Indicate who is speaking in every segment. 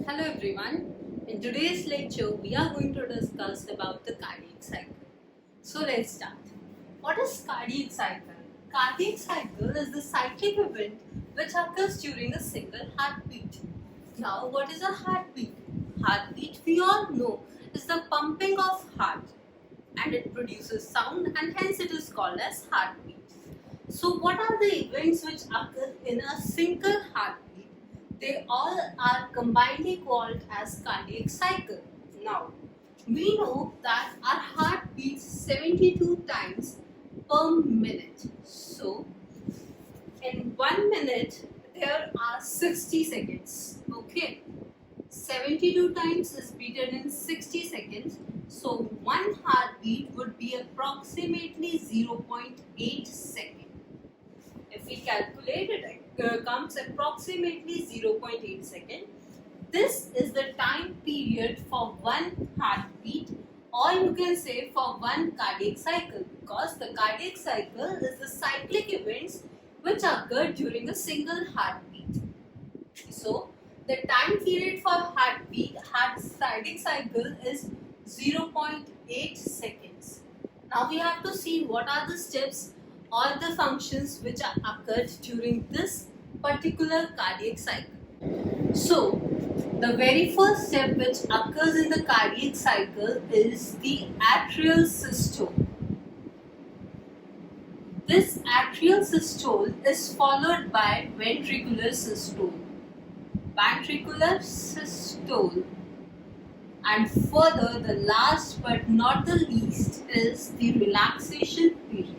Speaker 1: Hello everyone. In today's lecture, we are going to discuss about the cardiac cycle. So let's start. What is cardiac cycle? Cardiac cycle is the cyclic event which occurs during a single heartbeat. Now, what is a heartbeat? Heartbeat, we all know, is the pumping of heart and it produces sound and hence it is called as heartbeat. So, what are the events which occur in a single heartbeat? They all are combinedly called as cardiac cycle. Now, we know that our heart beats 72 times per minute. So, in 1 minute, there are 60 seconds. Okay, 72 times is beaten in 60 seconds. So, one heartbeat would be approximately 0.8 seconds. If we calculate it, comes approximately 0.8 seconds. This is the time period for one heartbeat, or you can say for one cardiac cycle, because the cardiac cycle is the cyclic events which occur during a single heartbeat. So, the time period for cardiac cycle is 0.8 seconds. Now we have to see what are the steps or the functions which are occurred during this particular cardiac cycle. So, the very first step which occurs in the cardiac cycle is the atrial systole. This atrial systole is followed by ventricular systole. Ventricular systole. And further, the last but not the least is the relaxation period.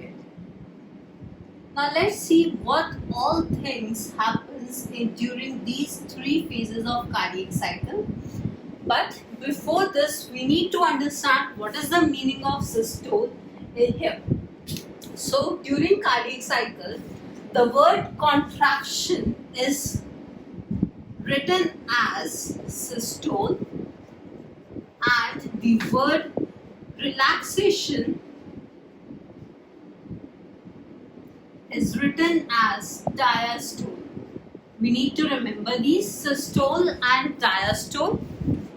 Speaker 1: Now let's see what all things happens during these three phases of cardiac cycle. But before this, we need to understand what is the meaning of systole in here. So during cardiac cycle, the word contraction is written as systole and the word relaxation is written as diastole. We need to remember these, systole and diastole.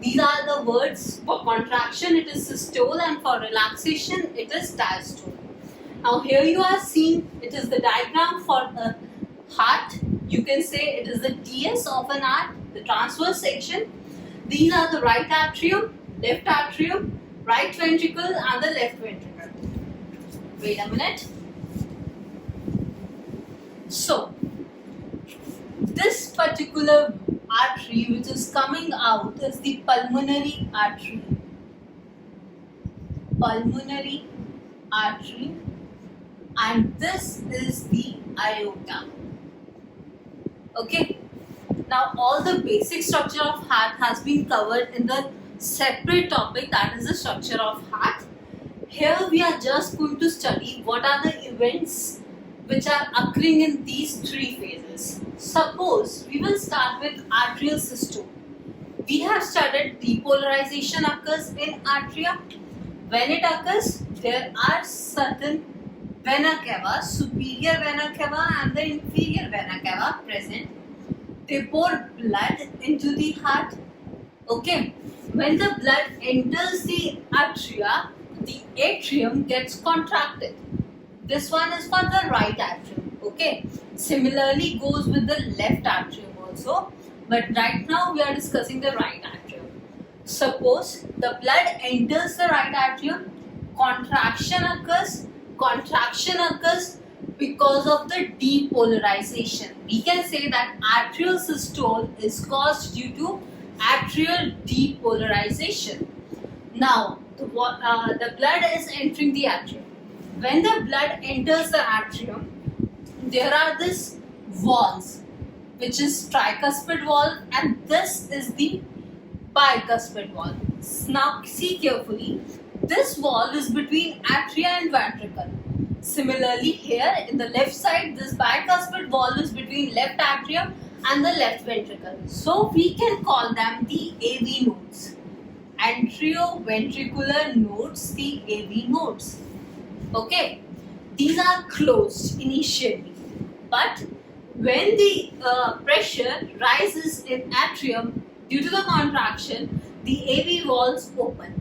Speaker 1: These are the words. For contraction it is systole and for relaxation it is diastole. Now here you are seeing, it is the diagram for a heart. You can say it is the TS of an heart, the transverse section. These are the right atrium, left atrium, right ventricle and the left ventricle. Wait a minute. So, this particular artery which is coming out is the pulmonary artery. Pulmonary artery, and this is the aorta. Okay. Now, all the basic structure of heart has been covered in the separate topic, that is the structure of heart. Here we are just going to study what are the events which are occurring in these three phases. Suppose we will start with atrial systole. We have studied depolarization occurs in atria. When it occurs, there are certain vena cava, superior vena cava and the inferior vena cava present. They pour blood into the heart. Okay. When the blood enters the atria, the atrium gets contracted. This one is for the right atrium. Okay. Similarly goes with the left atrium also. But right now we are discussing the right atrium. Suppose the blood enters the right atrium, contraction occurs. Contraction occurs because of the depolarization. We can say that atrial systole is caused due to atrial depolarization. Now, the blood is entering the atrium. When the blood enters the atrium, there are these valves, which is tricuspid valve, and this is the bicuspid valve. Now, see carefully. This valve is between atria and ventricle. Similarly, here in the left side, this bicuspid valve is between left atrium and the left ventricle. So, we can call them the AV nodes. Atrioventricular nodes, the AV nodes. Okay, these are closed initially, but when the pressure rises in atrium, Due to the contraction, the AV walls open.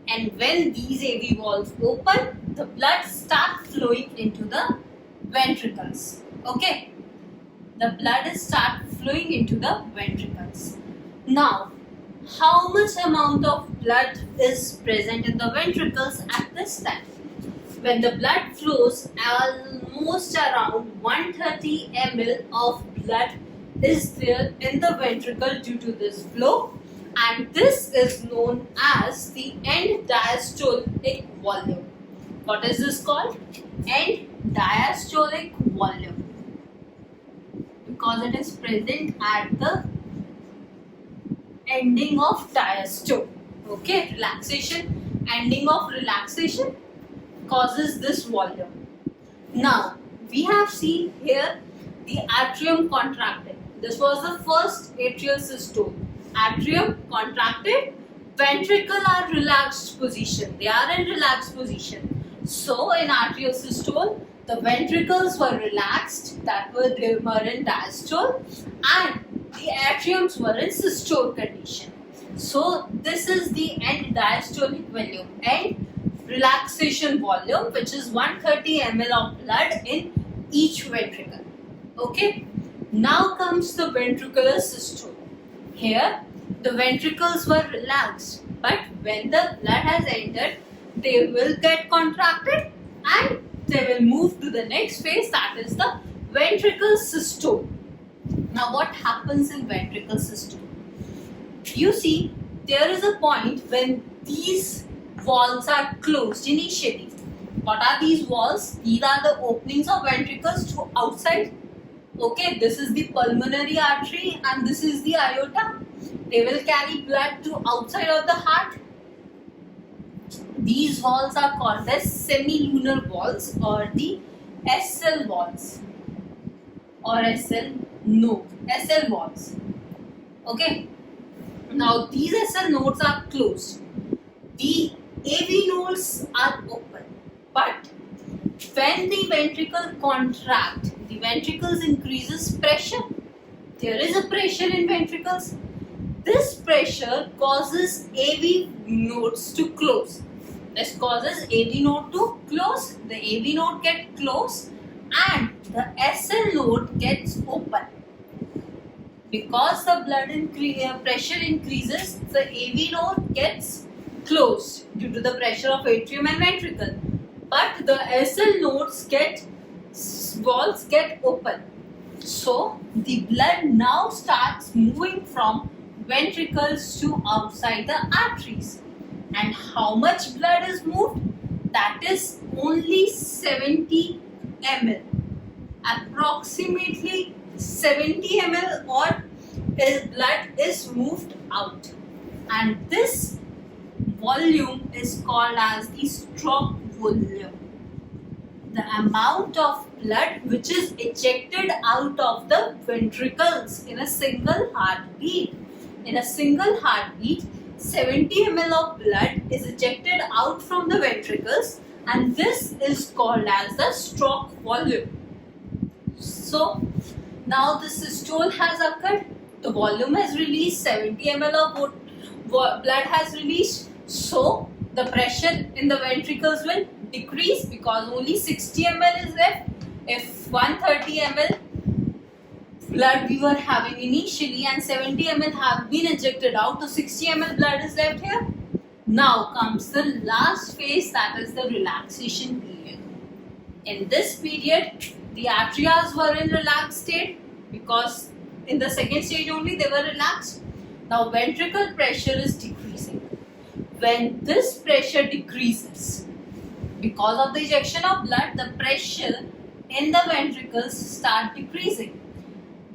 Speaker 1: And when these AV walls open, the blood starts flowing into the ventricles. Okay? The blood starts flowing into the ventricles. Now, how much amount of blood is present in the ventricles at this time? When the blood flows, almost around 130 ml of blood is there in the ventricle due to this flow, and this is known as the end diastolic volume. What is this called? End diastolic volume, because it is present at the ending of diastole. Okay, relaxation, ending of relaxation causes this volume. Now, we have seen here the atrium contracted. This was the first atrial systole. Atrium contracted, ventricle are relaxed position. They are in relaxed position. So, in atrial systole, the ventricles were relaxed, they were in diastole, and the atriums were in systole condition. So, this is the end diastolic volume, end relaxation volume, which is 130 ml of blood in each ventricle. Okay. Now comes the ventricular systole. Here, the ventricles were relaxed, but when the blood has entered, they will get contracted and they will move to the next phase, that is the ventricle systole. Now, what happens in ventricle systole? You see, there is a point when these walls are closed initially. What are these walls? These are the openings of ventricles to outside. Okay, this is the pulmonary artery and this is the aorta. They will carry blood to outside of the heart. These walls are called as semilunar walls or the SL walls or SL walls. Okay. Now these SL nodes are closed. The AV nodes are open. But when the ventricle contract, the ventricles increases pressure. There is a pressure in ventricles. This pressure causes AV nodes to close. This causes AV node to close. The AV node gets closed and the SL node gets open. Because the blood pressure increases, the AV node gets closed due to the pressure of atrium and ventricle. But the SL nodes walls get open. So the blood now starts moving from ventricles to outside the arteries. And how much blood is moved? That is only 70 ml. Approximately 70 ml or blood is moved out. And this volume is called as the stroke volume. The amount of blood which is ejected out of the ventricles in a single heartbeat. In a single heartbeat, 70 ml of blood is ejected out from the ventricles, and this is called as the stroke volume. So, now the systole has occurred, the volume has released, 70 ml of blood has released, so the pressure in the ventricles will decrease because only 60 ml is left. If 130 ml blood we were having initially and 70 ml have been ejected out, so 60 ml blood is left here. Now comes the last phase, that is the relaxation period. In this period, the atria were in relaxed state because in the second stage only they were relaxed. Now ventricle pressure is decreasing. When this pressure decreases, because of the ejection of blood, the pressure in the ventricles start decreasing.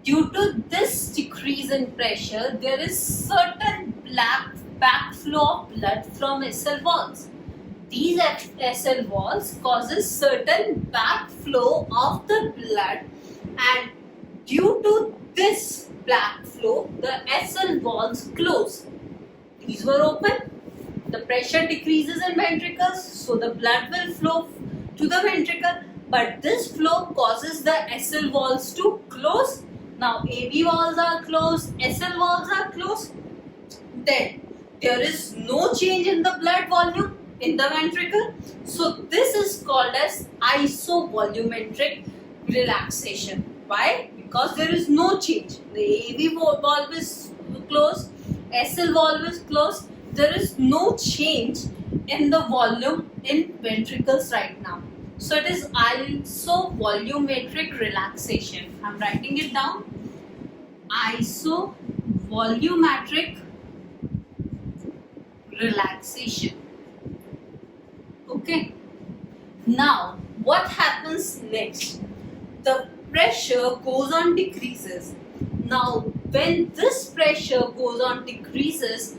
Speaker 1: Due to this decrease in pressure, there is certain backflow of blood from SL walls. These SL walls causes certain backflow of the blood, and due to this backflow, the SL walls close. These were open. The pressure decreases in ventricles, so the blood will flow to the ventricle, but this flow causes the SL walls to close Now AV valves are closed, SL valves are closed. Then there is no change in the blood volume in the ventricle. So this is called as isovolumetric relaxation. Why? Because there is no change. The AV valve is closed, SL valve is closed. There is no change in the volume in ventricles right now. So it is isovolumetric relaxation. I am writing it down. Isovolumetric relaxation. Okay. Now what happens next? The pressure goes on decreases. Now when this pressure goes on decreases,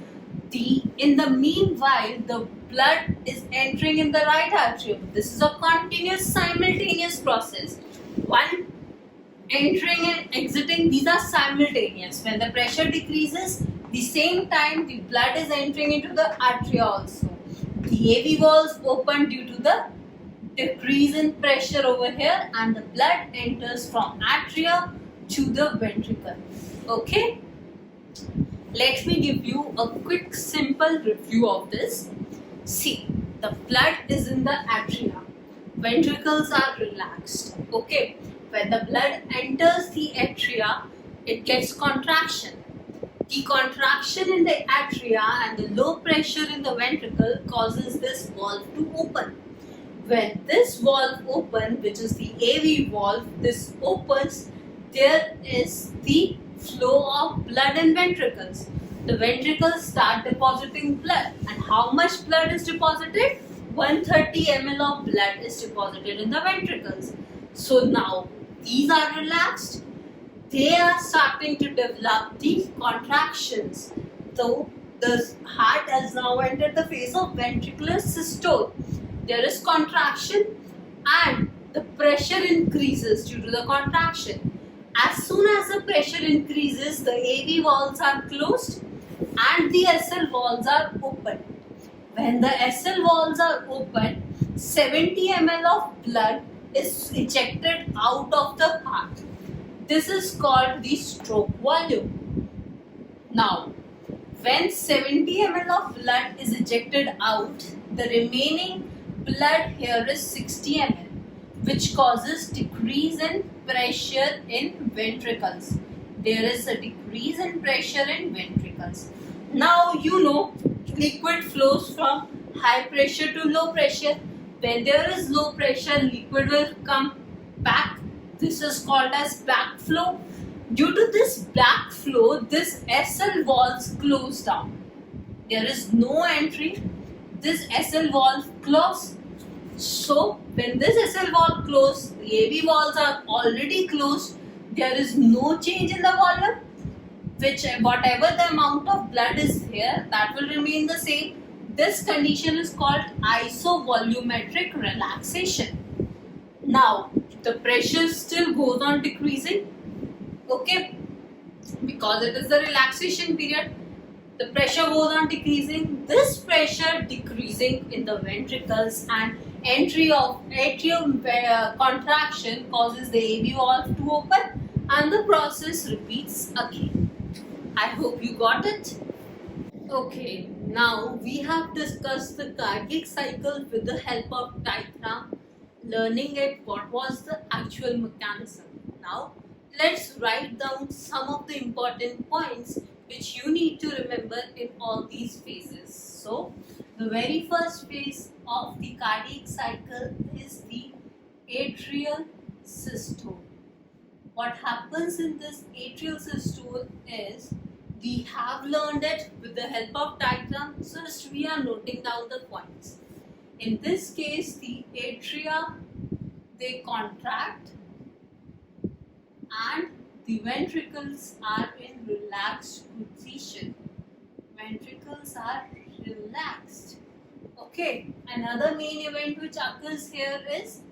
Speaker 1: in the meanwhile the blood is entering in the right atrium. This is a continuous simultaneous process. One entering and exiting, these are simultaneous. When the pressure decreases, the same time the blood is entering into the atria also. The AV valves open due to the decrease in pressure over here, and the blood enters from atria to the ventricle. Okay, let me give you a quick simple review of this. See, the blood is in the atria, ventricles are relaxed. Okay, when the blood enters the atria, it gets contraction. The contraction in the atria and the low pressure in the ventricle causes this valve to open. When this valve opens, which is the AV valve, this opens, there is the flow of blood in ventricles. The ventricles start depositing blood. And how much blood is deposited? 130 ml of blood is deposited in the ventricles. So now these are relaxed. They are starting to develop the contractions. So the heart has now entered the phase of ventricular systole. There is contraction and the pressure increases due to the contraction. As soon as the pressure increases, the AV valves are closed and the SL valves are open. When the SL valves are open, 70 ml of blood is ejected out of the heart. This is called the stroke volume. Now, when 70 ml of blood is ejected out, the remaining blood here is 60 ml, which causes decrease in pressure in ventricles. There is a decrease in pressure in ventricles. Now you know liquid flows from high pressure to low pressure. When there is low pressure, liquid will come back. This is called as backflow. Due to this backflow, this SL valves close down. There is no entry. This SL valve close. So when this SL valve closed, the AV valves are already closed. There is no change in the volume. Whatever the amount of blood is here, that will remain the same. This condition is called isovolumetric relaxation. Now the pressure still goes on decreasing. Okay, because it is the relaxation period, the pressure goes on decreasing. This pressure decreasing in the ventricles and entry of atrium contraction causes the AV valve to open, and the process repeats again. I hope you got it. Okay, now we have discussed the cardiac cycle with the help of diagram, learning it what was the actual mechanism. Now let's write down some of the important points which you need to remember in all these phases. So the very first phase of the cardiac cycle is the atrial systole. What happens in this atrial systole is, we have learned it with the help of diagram, so just we are noting down the points. In this case, the atria, they contract and the ventricles are in relaxed position. Ventricles are relaxed. Okay, another main event which occurs here is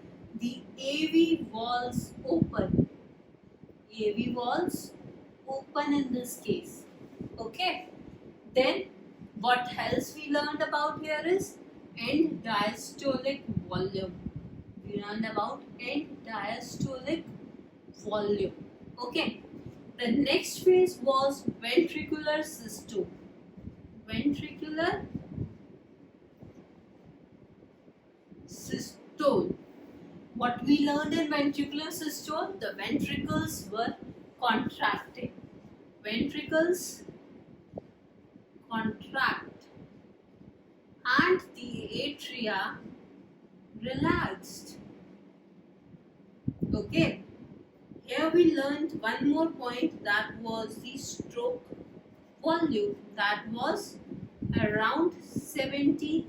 Speaker 1: the AV valves open. AV valves open in this case. Okay, then what else we learned about here is end diastolic volume. We learned about end diastolic volume. Okay, The next phase was ventricular systole. Ventricular systole. What we learned in ventricular systole, the ventricles were contracting. Ventricles contract and the atria relaxed. Okay. Here we learned one more point, that was the stroke volume, that was around 70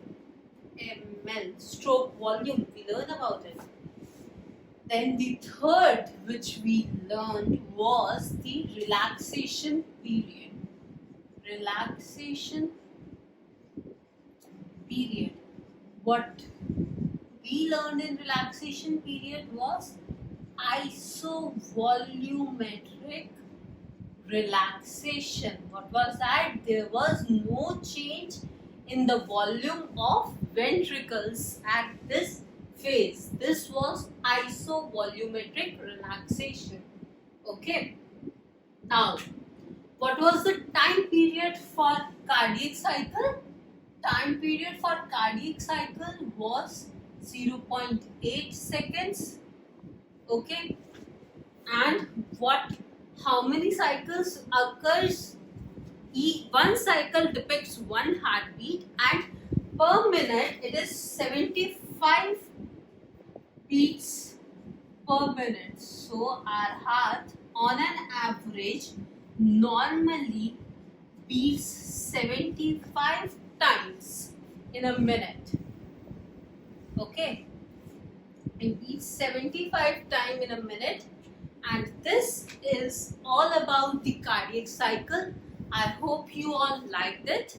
Speaker 1: ml. Stroke volume, we learned about it. Then the third which we learned was the relaxation period. Relaxation period. What we learned in relaxation period was isovolumetric relaxation. What was that? There was no change in the volume of ventricles at this phase. This was isovolumetric relaxation. Okay. Now, what was the time period for cardiac cycle? Time period for cardiac cycle was 0.8 seconds. Okay, and how many cycles occurs? One cycle depicts one heartbeat, and per minute it is 75 beats per minute. So our heart on an average normally beats 75 times in a minute. Okay, it beats 75 times in a minute, and this is all about the cardiac cycle. I hope you all liked it.